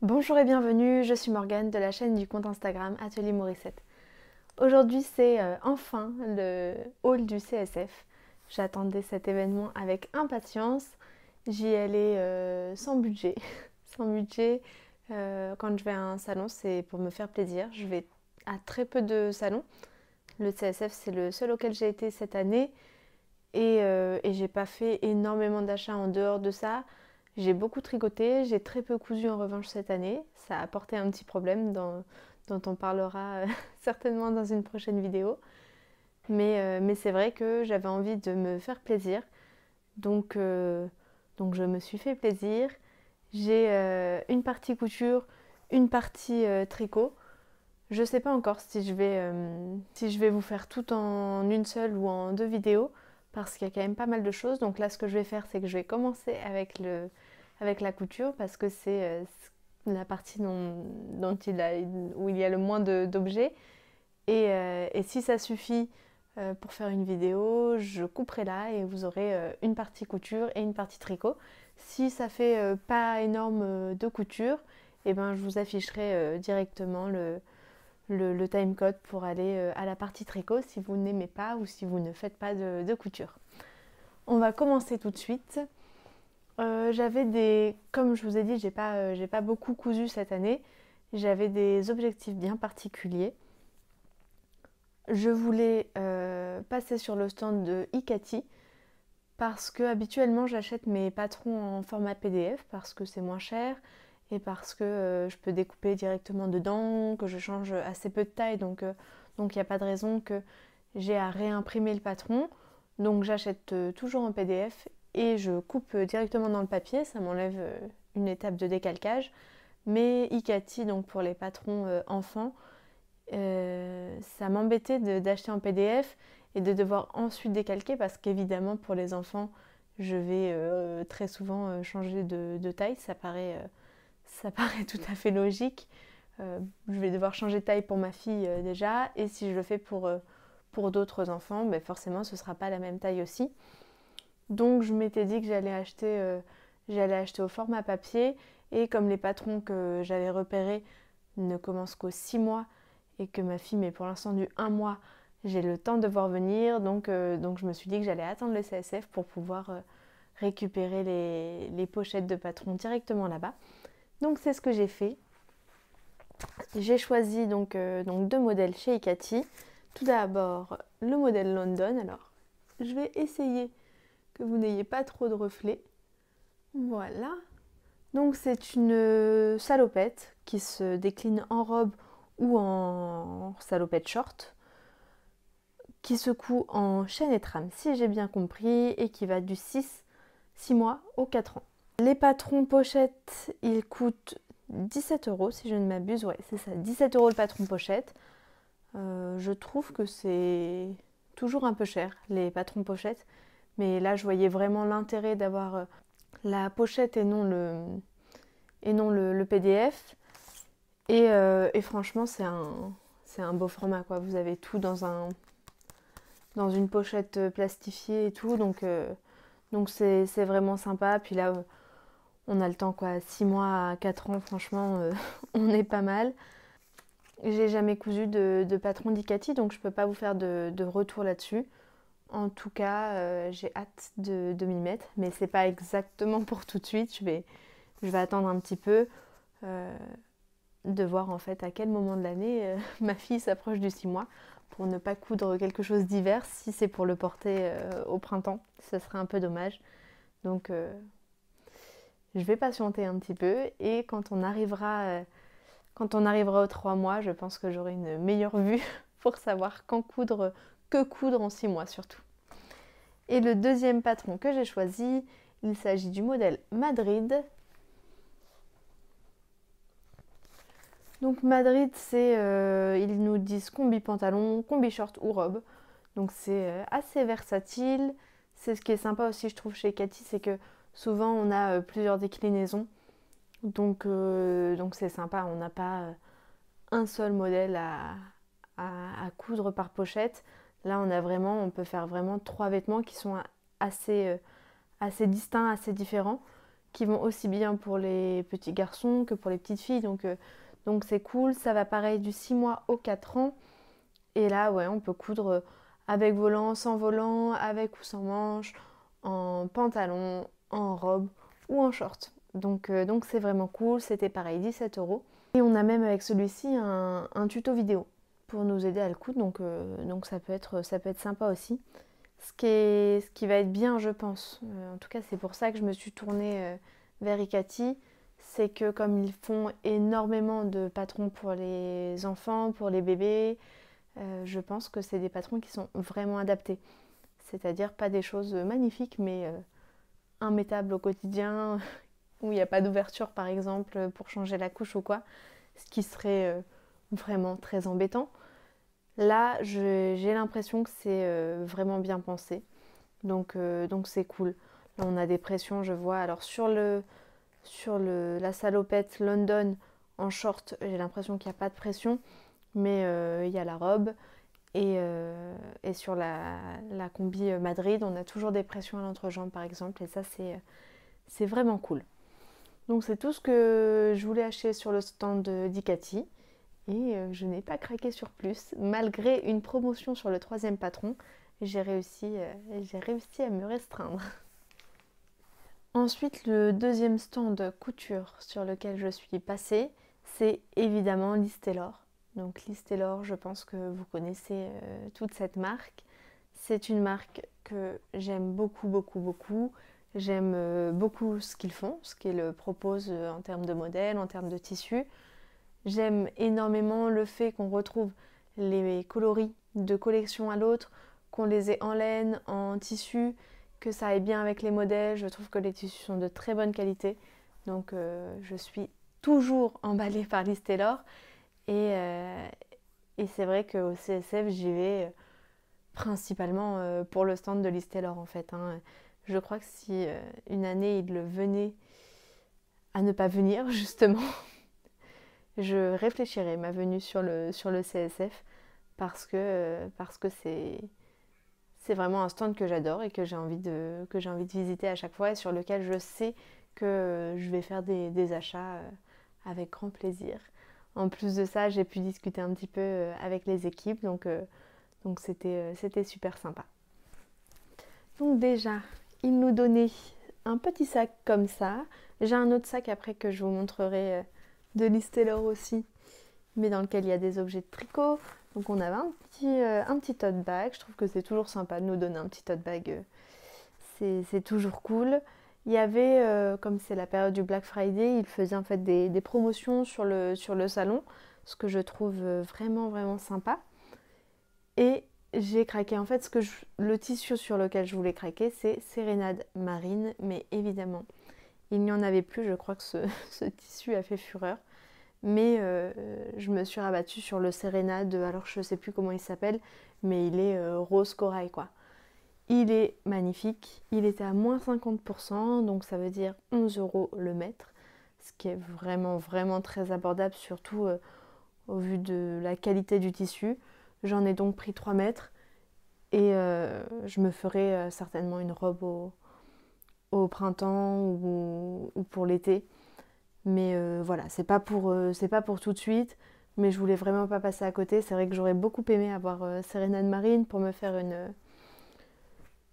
Bonjour et bienvenue, je suis Morgane de la chaîne du compte Instagram Atelier Morissette. Aujourd'hui c'est enfin le haul du CSF. J'attendais cet événement avec impatience. J'y allais sans budget. Sans budget, quand je vais à un salon c'est pour me faire plaisir. Je vais à très peu de salons. Le CSF c'est le seul auquel j'ai été cette année et j'ai pas fait énormément d'achats en dehors de ça. J'ai beaucoup tricoté, j'ai très peu cousu en revanche cette année. Ça a apporté un petit problème dont on parlera certainement dans une prochaine vidéo. Mais c'est vrai que j'avais envie de me faire plaisir. Donc, euh, donc je me suis fait plaisir. J'ai une partie couture, une partie tricot. Je sais pas encore si je vais vous faire tout en une seule ou en deux vidéos parce qu'il y a quand même pas mal de choses. Donc là, ce que je vais faire, c'est que je vais commencer avec la couture parce que c'est la partie où il y a le moins d'objets. Et si ça suffit pour faire une vidéo, je couperai là et vous aurez une partie couture et une partie tricot. Si ça fait pas énorme de couture, et ben, je vous afficherai directement le timecode pour aller à la partie tricot si vous n'aimez pas ou si vous ne faites pas de couture. On va commencer tout de suite. Comme je vous ai dit, j'ai pas beaucoup cousu cette année. J'avais des objectifs bien particuliers. Je voulais passer sur le stand de Ikati parce que habituellement j'achète mes patrons en format PDF parce que c'est moins cher et parce que je peux découper directement dedans, que je change assez peu de taille, donc il n'y a pas de raison que j'ai à réimprimer le patron. Donc j'achète toujours en PDF et je coupe directement dans le papier, ça m'enlève une étape de décalcage. Mais Ikati, donc pour les patrons enfants, ça m'embêtait d'acheter en PDF et de devoir ensuite décalquer parce qu'évidemment pour les enfants je vais très souvent changer de taille, ça paraît tout à fait logique. Je vais devoir changer de taille pour ma fille déjà et si je le fais pour d'autres enfants, ben forcément ce ne sera pas la même taille aussi. Donc je m'étais dit que j'allais acheter au format papier et comme les patrons que j'avais repérés ne commencent qu'aux 6 mois et que ma fille met pour l'instant du 1 mois, j'ai le temps de voir venir. Donc je me suis dit que j'allais attendre le CSF pour pouvoir récupérer les pochettes de patrons directement là-bas. Donc c'est ce que j'ai fait. J'ai choisi donc deux modèles chez Ikati. Tout d'abord le modèle London. Alors je vais essayer que vous n'ayez pas trop de reflets. Voilà. Donc c'est une salopette qui se décline en robe ou en salopette short, qui se coud en chaîne et trame si j'ai bien compris et qui va du 6 mois au 4 ans. Les patrons pochettes, ils coûtent 17 € si je ne m'abuse, ouais c'est ça, 17 € le patron pochette. Je trouve que c'est toujours un peu cher les patrons pochettes, mais là je voyais vraiment l'intérêt d'avoir la pochette et non le PDF. Et franchement, c'est un beau format, quoi. Vous avez tout dans une pochette plastifiée et tout, donc c'est vraiment sympa. Puis là, on a le temps, quoi. 6 mois à 4 ans, franchement, on est pas mal. J'ai jamais cousu de patron d'Ikati, donc je peux pas vous faire de retour là-dessus. En tout cas, j'ai hâte de m'y mettre, mais c'est pas exactement pour tout de suite. Je vais attendre un petit peu. De voir en fait à quel moment de l'année ma fille s'approche du 6 mois pour ne pas coudre quelque chose d'hiver si c'est pour le porter au printemps. Ce serait un peu dommage. Donc je vais patienter un petit peu et quand on arrivera aux 3 mois, je pense que j'aurai une meilleure vue pour savoir que coudre en 6 mois surtout. Et le deuxième patron que j'ai choisi, il s'agit du modèle Madrid. Donc Madrid, ils nous disent combi pantalon, combi short ou robe. Donc c'est assez versatile. C'est ce qui est sympa aussi, je trouve, chez Cathy, c'est que souvent on a plusieurs déclinaisons. Donc c'est sympa, on n'a pas un seul modèle à coudre par pochette. Là on peut faire vraiment 3 vêtements qui sont assez distincts, assez différents. qui vont aussi bien pour les petits garçons que pour les petites filles. Donc c'est cool. Ça va pareil du 6 mois au 4 ans. Et là, ouais, on peut coudre avec volant, sans volant, avec ou sans manche, en pantalon, en robe ou en short. Donc c'est vraiment cool. C'était pareil, 17 euros. Et on a même avec celui-ci un tuto vidéo pour nous aider à le coudre. Donc ça peut être sympa aussi. Ce qui va être bien, je pense. En tout cas, c'est pour ça que je me suis tournée vers Icati. C'est que comme ils font énormément de patrons pour les enfants, pour les bébés, je pense que c'est des patrons qui sont vraiment adaptés. C'est-à-dire pas des choses magnifiques, mais immettables au quotidien, où il n'y a pas d'ouverture par exemple pour changer la couche ou quoi, ce qui serait vraiment très embêtant. Là, j'ai l'impression que c'est vraiment bien pensé. Donc c'est cool. Là, on a des pressions, je vois. Alors la salopette London en short, j'ai l'impression qu'il n'y a pas de pression. Mais il y a la robe. Et sur la combi Madrid, on a toujours des pressions à l'entrejambe par exemple. Et ça, c'est vraiment cool. Donc c'est tout ce que je voulais acheter sur le stand d'Icati. Et je n'ai pas craqué sur plus. Malgré une promotion sur le 3e patron, j'ai réussi à me restreindre. Ensuite, le 2e stand couture sur lequel je suis passée, c'est évidemment Listelor. Donc Listelor, je pense que vous connaissez toute cette marque. C'est une marque que j'aime beaucoup, beaucoup, beaucoup. J'aime beaucoup ce qu'ils font, ce qu'ils proposent en termes de modèles, en termes de tissus. J'aime énormément le fait qu'on retrouve les coloris de collection à l'autre, qu'on les ait en laine, en tissu, que ça aille bien avec les modèles. Je trouve que les tissus sont de très bonne qualité. Donc je suis toujours emballée par Listelor. Et c'est vrai qu'au CSF, j'y vais principalement pour le stand de Listelor en fait. Hein. Je crois que si une année il venait à ne pas venir justement, je réfléchirais ma venue sur le CSF parce que c'est vraiment un stand que j'adore et que j'ai envie de visiter à chaque fois et sur lequel je sais que je vais faire des achats avec grand plaisir. En plus de ça, j'ai pu discuter un petit peu avec les équipes, donc c'était super sympa. Donc déjà, ils nous donnaient un petit sac comme ça. J'ai un autre sac après que je vous montrerai de Listelor aussi, mais dans lequel il y a des objets de tricot. Donc on avait un petit tote bag. Je trouve que c'est toujours sympa de nous donner un petit tote bag. C'est toujours cool. Il y avait, comme c'est la période du Black Friday, ils faisaient en fait des promotions sur le salon, ce que je trouve vraiment vraiment sympa. Et j'ai craqué. En fait, le tissu sur lequel je voulais craquer, c'est Sérénade Marine, mais évidemment, il n'y en avait plus. Je crois que ce tissu a fait fureur. Mais je me suis rabattue sur le Sérénade, alors je ne sais plus comment il s'appelle, mais il est rose corail quoi. Il est magnifique, il était à moins 50%, donc ça veut dire 11 euros le mètre, ce qui est vraiment vraiment très abordable, surtout au vu de la qualité du tissu. J'en ai donc pris 3 mètres et je me ferai certainement une robe au printemps ou pour l'été. Mais voilà, c'est pas pour tout de suite, mais je voulais vraiment pas passer à côté. C'est vrai que j'aurais beaucoup aimé avoir Sérénade Marine pour me faire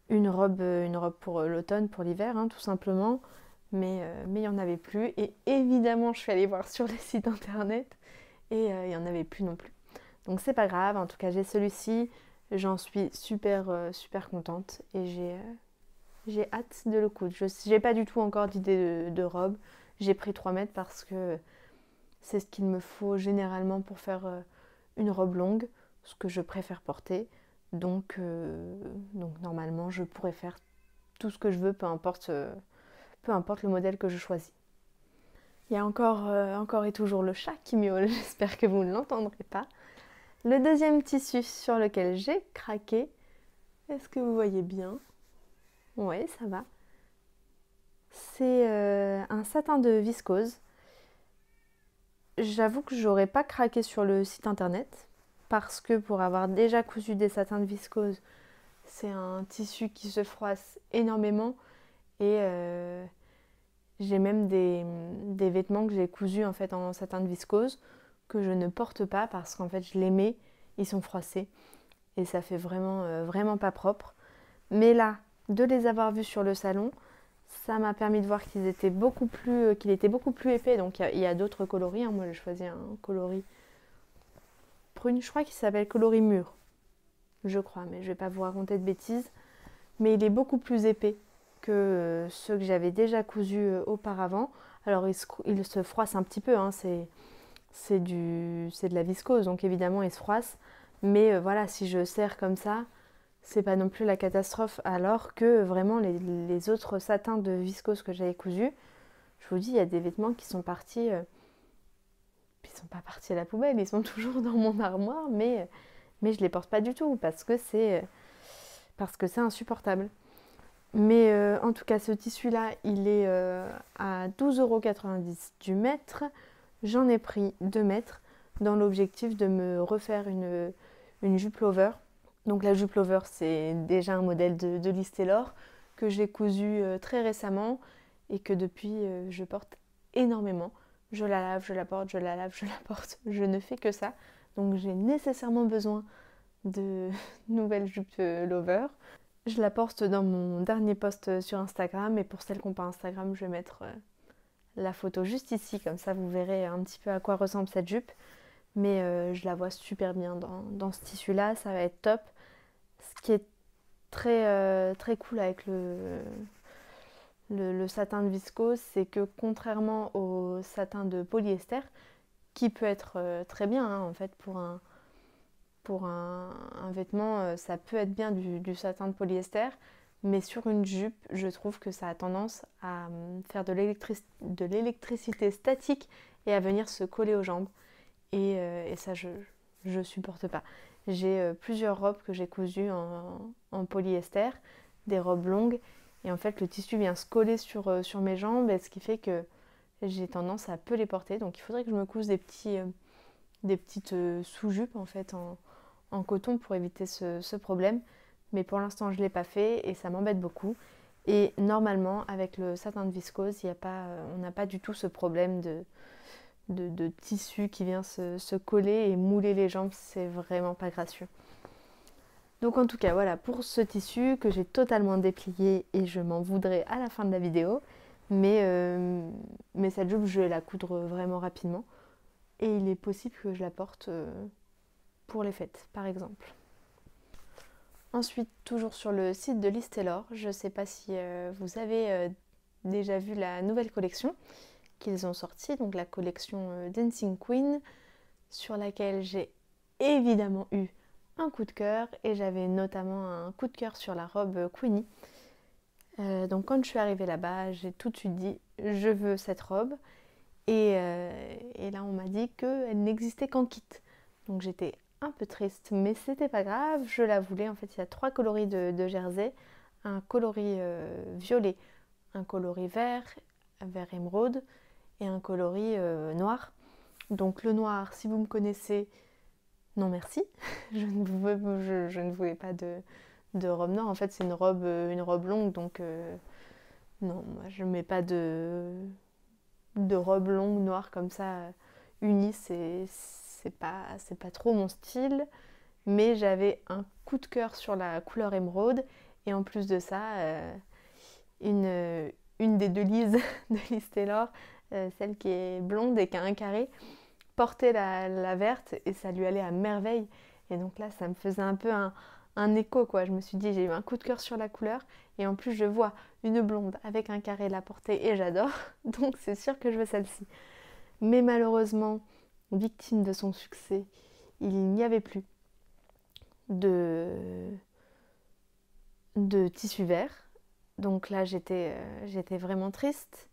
une robe pour l'automne, pour l'hiver, hein, tout simplement. Mais il n'y en avait plus. Et évidemment, je suis allée voir sur les sites internet et il n'y en avait plus non plus. Donc c'est pas grave, en tout cas j'ai celui-ci. J'en suis super, super contente et j'ai hâte de le coudre. Je n'ai pas du tout encore d'idée de robe. J'ai pris 3 mètres parce que c'est ce qu'il me faut généralement pour faire une robe longue, ce que je préfère porter. Donc normalement, je pourrais faire tout ce que je veux, peu importe le modèle que je choisis. Il y a encore et toujours le chat qui miaule, j'espère que vous ne l'entendrez pas. Le deuxième tissu sur lequel j'ai craqué, est-ce que vous voyez bien? Oui, ça va. C'est un satin de viscose. J'avoue que j'aurais pas craqué sur le site internet parce que pour avoir déjà cousu des satins de viscose, c'est un tissu qui se froisse énormément et J'ai même des vêtements que j'ai cousus en fait en satin de viscose que je ne porte pas parce qu'en fait je les mets, ils sont froissés et ça fait vraiment pas propre. Mais là, de les avoir vus sur le salon, ça m'a permis de voir qu'il était beaucoup plus épais. Donc il y a d'autres coloris, hein. Moi j'ai choisi un coloris prune, je crois qu'il s'appelle coloris mûr, je crois, mais je vais pas vous raconter de bêtises. Mais il est beaucoup plus épais que ceux que j'avais déjà cousus auparavant. Alors il se froisse un petit peu, hein, c'est de la viscose, donc évidemment il se froisse. Mais voilà, si je serre comme ça, c'est pas non plus la catastrophe. Alors que vraiment les autres satins de viscose que j'avais cousus, je vous dis, il y a des vêtements qui sont partis, ils sont pas partis à la poubelle, ils sont toujours dans mon armoire, mais je les porte pas du tout parce que c'est insupportable. Mais en tout cas, ce tissu-là, il est à 12,90 € du mètre. J'en ai pris 2 mètres dans l'objectif de me refaire une jupe lover. Donc la jupe lover, c'est déjà un modèle de Liz Taylor que j'ai cousu très récemment et que depuis je porte énormément. Je la lave, je la porte, je la lave, je la porte. Je ne fais que ça. Donc j'ai nécessairement besoin de nouvelles jupes lover. Je la porte dans mon dernier post sur Instagram et pour celles qui n'ont pas Instagram, je vais mettre la photo juste ici, comme ça vous verrez un petit peu à quoi ressemble cette jupe. Mais je la vois super bien dans ce tissu-là, ça va être top. Ce qui est très cool avec le satin de viscose, c'est que contrairement au satin de polyester, qui peut être très bien hein, en fait pour un vêtement, ça peut être bien du satin de polyester, mais sur une jupe, je trouve que ça a tendance à faire de l'électricité statique et à venir se coller aux jambes. Et ça, je supporte pas. J'ai plusieurs robes que j'ai cousues en polyester, des robes longues, et en fait le tissu vient se coller sur mes jambes, et ce qui fait que j'ai tendance à peu les porter. Donc il faudrait que je me couse des petites sous-jupes en fait en coton pour éviter ce problème. Mais pour l'instant je ne l'ai pas fait et ça m'embête beaucoup. Et normalement avec le satin de viscose, on n'a pas du tout ce problème de tissu qui vient se coller et mouler les jambes, c'est vraiment pas gracieux. Donc en tout cas voilà pour ce tissu que j'ai totalement déplié et je m'en voudrais à la fin de la vidéo. Mais cette jupe je vais la coudre vraiment rapidement et il est possible que je la porte pour les fêtes par exemple. Ensuite toujours sur le site de Liz Taylor, je ne sais pas si vous avez déjà vu la nouvelle collection qu'ils ont sorti, donc la collection Dancing Queen, sur laquelle j'ai évidemment eu un coup de cœur et j'avais notamment un coup de cœur sur la robe Queenie. Donc quand je suis arrivée là-bas, j'ai tout de suite dit je veux cette robe et là on m'a dit qu'elle n'existait qu'en kit. Donc j'étais un peu triste mais c'était pas grave, je la voulais. En fait il y a 3 coloris de jersey, un coloris violet, un coloris vert émeraude et un coloris noir. Donc le noir, si vous me connaissez, non merci, je ne voulais pas de robe noire. En fait c'est une robe longue, donc non, moi je ne mets pas de robe longue noire comme ça unie, c'est pas trop mon style. Mais j'avais un coup de cœur sur la couleur émeraude et en plus de ça, une des 2 Liz de Liz Taylor, celle qui est blonde et qui a un carré, portait la verte et ça lui allait à merveille. Et donc là, ça me faisait un peu un écho, quoi. Je me suis dit, j'ai eu un coup de cœur sur la couleur et en plus, je vois une blonde avec un carré la porter et j'adore. Donc c'est sûr que je veux celle-ci. Mais malheureusement, victime de son succès, il n'y avait plus de tissu vert. Donc là, j'étais vraiment triste.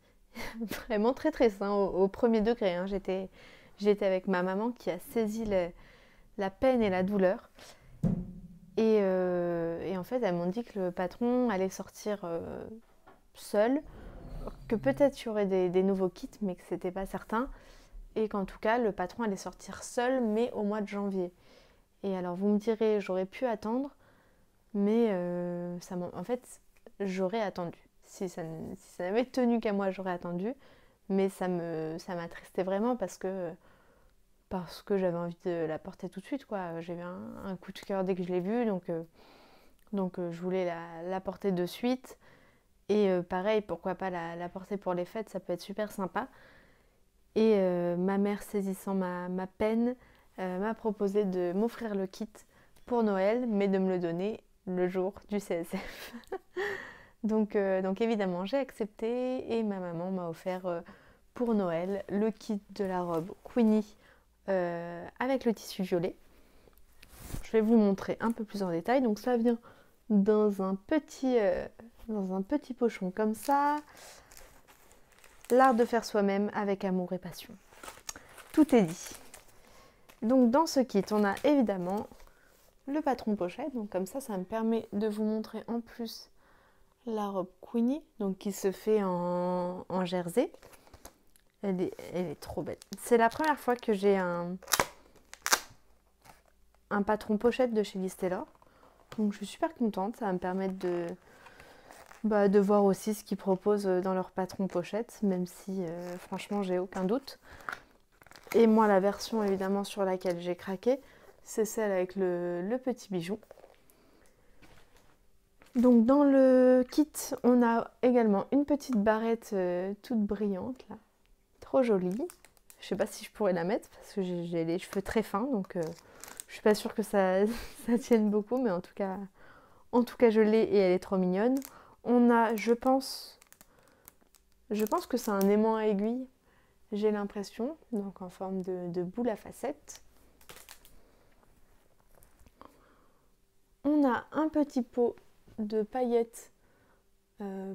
Vraiment très triste, hein, au premier degré. Hein. J'étais avec ma maman qui a saisi la peine et la douleur. Et en fait, elles m'ont dit que le patron allait sortir seul, que peut-être il y aurait des nouveaux kits, mais que c'était pas certain. Et qu'en tout cas, le patron allait sortir seul, mais au mois de janvier. Et alors, vous me direz, j'aurais pu attendre, mais en fait, j'aurais attendu. si ça n'avait tenu qu'à moi, j'aurais attendu. Mais ça m'attristait vraiment parce que j'avais envie de la porter tout de suite, quoi. J'ai eu un coup de cœur dès que je l'ai vue, donc je voulais la porter de suite. Et pareil, pourquoi pas la porter pour les fêtes, ça peut être super sympa. Et ma mère, saisissant ma peine, m'a proposé de m'offrir le kit pour Noël, mais de me le donner le jour du CSF. Donc évidemment, j'ai accepté et ma maman m'a offert pour Noël le kit de la robe Queenie avec le tissu violet. Je vais vous montrer un peu plus en détail. Donc ça vient dans un petit pochon comme ça. L'art de faire soi-même avec amour et passion. Tout est dit. Donc dans ce kit, on a évidemment le patron pochette. Donc comme ça me permet de vous montrer en plus la robe Queenie, donc qui se fait en jersey. Elle est trop belle. C'est la première fois que j'ai un patron pochette de chez Liz Taylor. Donc je suis super contente. Ça va me permettre de voir aussi ce qu'ils proposent dans leur patron pochette, même si franchement j'ai aucun doute. Et moi la version évidemment sur laquelle j'ai craqué, c'est celle avec le petit bijou. Donc dans le kit, on a également une petite barrette toute brillante là, trop jolie. Je sais pas si je pourrais la mettre parce que j'ai les cheveux très fins, donc je suis pas sûre que ça tienne beaucoup, mais en tout cas je l'ai et elle est trop mignonne. On a, je pense que c'est un aimant à aiguille, j'ai l'impression, donc en forme de boule à facettes. On a un petit pot de paillettes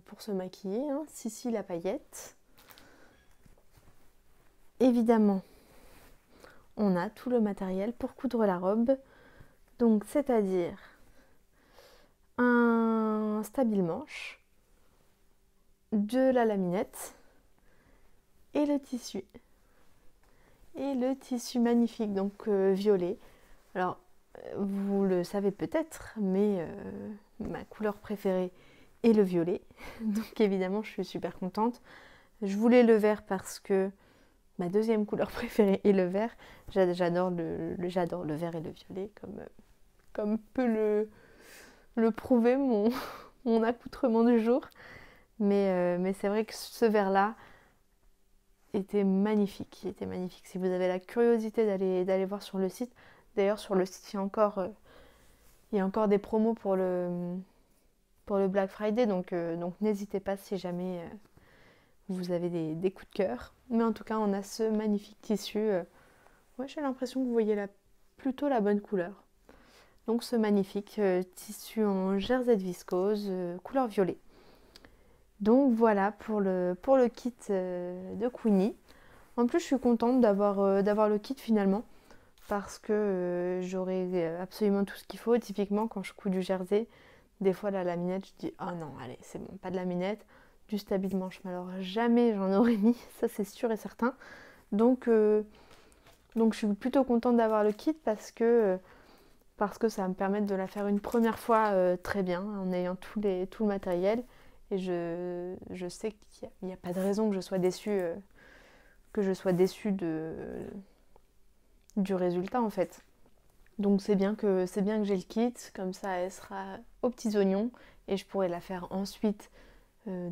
pour se maquiller, hein. Sissi la paillette. Évidemment, on a tout le matériel pour coudre la robe, donc c'est-à-dire un stabile-manche, de la laminette et le tissu. Et le tissu magnifique, donc violet. Alors, vous le savez peut-être, mais ma couleur préférée est le violet. Donc évidemment, je suis super contente. Je voulais le vert parce que ma deuxième couleur préférée est le vert. J'adore le vert et le violet, comme peut le prouver mon accoutrement du jour. Mais c'est vrai que ce vert-là était magnifique. Il était magnifique. Si vous avez la curiosité d'aller voir sur le site, d'ailleurs sur le site il y a encore des promos pour le Black Friday, donc n'hésitez pas si jamais vous avez des coups de cœur. Mais en tout cas, on a ce magnifique tissu. Ouais, j'ai l'impression que vous voyez plutôt la bonne couleur. Donc ce magnifique tissu en jersey de viscose, couleur violet. Donc voilà pour le kit de Queenie. En plus, je suis contente d'avoir le kit finalement, parce que j'aurai absolument tout ce qu'il faut. Typiquement, quand je couds du jersey, des fois la laminette, je dis « Oh non, allez, c'est bon, pas de laminette ». Du stabile-manche, mais alors jamais j'en aurais mis, ça c'est sûr et certain. Donc je suis plutôt contente d'avoir le kit parce que ça va me permettre de la faire une première fois très bien, en ayant tout le matériel. Et je sais qu'il n'y a pas de raison que je sois déçue, du résultat en fait. Donc c'est bien que j'ai le kit, comme ça elle sera aux petits oignons et je pourrai la faire ensuite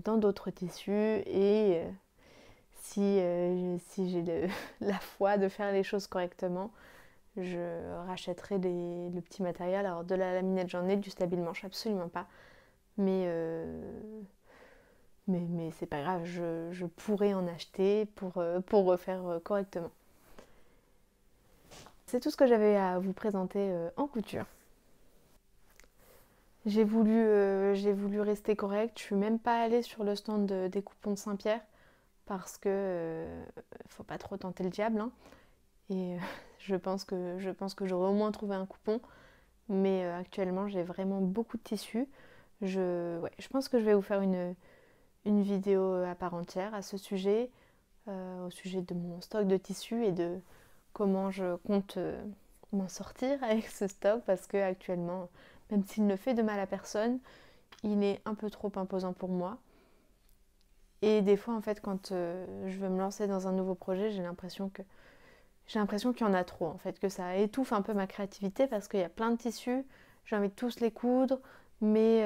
dans d'autres tissus. Et si j'ai la foi de faire les choses correctement, je rachèterai le petit matériel. Alors de la laminette j'en ai, du stabile-manche absolument pas. Mais c'est pas grave, je pourrais en acheter pour refaire correctement. C'est tout ce que j'avais à vous présenter en couture. J'ai voulu rester correcte. Je suis même pas allée sur le stand des coupons de Saint-Pierre parce que faut pas trop tenter le diable, hein. Et je pense que j'aurais au moins trouvé un coupon. Mais actuellement, j'ai vraiment beaucoup de tissus. Je pense que je vais vous faire une vidéo à part entière à ce sujet, au sujet de mon stock de tissus et de comment je compte m'en sortir avec ce stock, parce que actuellement, même s'il ne fait de mal à personne, il est un peu trop imposant pour moi. Et des fois, en fait, quand je veux me lancer dans un nouveau projet, j'ai l'impression qu'il y en a trop, en fait, que ça étouffe un peu ma créativité parce qu'il y a plein de tissus, j'ai envie de tous les coudre, mais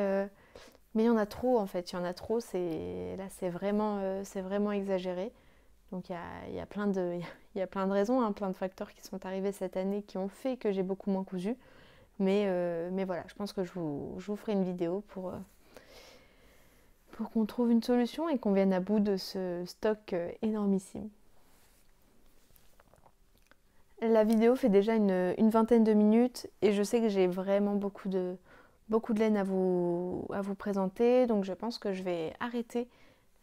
il y en a trop, en fait, il y en a trop, là, c'est vraiment exagéré. Donc il y a plein de, il y a plein de raisons, hein, plein de facteurs qui sont arrivés cette année qui ont fait que j'ai beaucoup moins cousu. Mais voilà, je pense que je vous ferai une vidéo pour qu'on trouve une solution et qu'on vienne à bout de ce stock énormissime. La vidéo fait déjà une vingtaine de minutes et je sais que j'ai vraiment beaucoup de laine à vous présenter. Donc je pense que je vais arrêter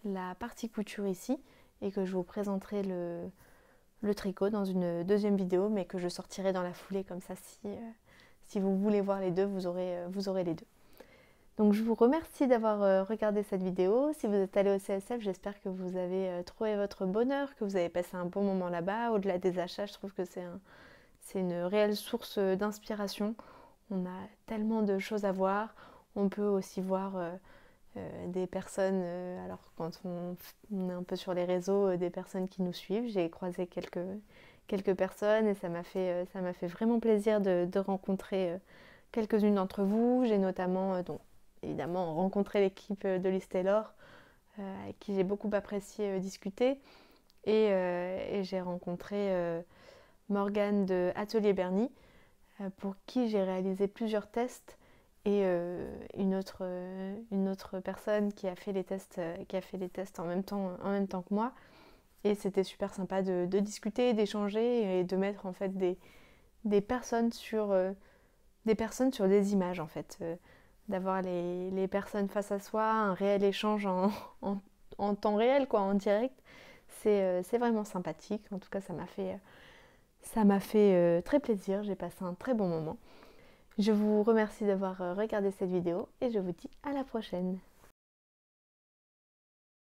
la partie couture ici et que je vous présenterai le tricot dans une deuxième vidéo, mais que je sortirai dans la foulée comme ça. Si vous voulez voir les deux, vous aurez les deux. Donc je vous remercie d'avoir regardé cette vidéo. Si vous êtes allé au CSF, j'espère que vous avez trouvé votre bonheur, que vous avez passé un bon moment là-bas. Au-delà des achats, je trouve que c'est une réelle source d'inspiration. On a tellement de choses à voir. On peut aussi voir des personnes, alors quand on est un peu sur les réseaux, des personnes qui nous suivent. J'ai croisé quelques personnes et ça m'a fait vraiment plaisir de rencontrer quelques-unes d'entre vous. J'ai notamment, donc, évidemment, rencontré l'équipe de Liz Taylor, avec qui j'ai beaucoup apprécié discuter. Et j'ai rencontré Morgane de Atelier Bernie, pour qui j'ai réalisé plusieurs tests, et une autre personne qui a fait les tests, en même temps que moi. Et c'était super sympa de discuter, d'échanger et de mettre en fait des personnes sur des images en fait. D'avoir les personnes face à soi, un réel échange en temps réel, quoi, en direct. C'est vraiment sympathique. En tout cas, ça m'a fait très plaisir. J'ai passé un très bon moment. Je vous remercie d'avoir regardé cette vidéo et je vous dis à la prochaine.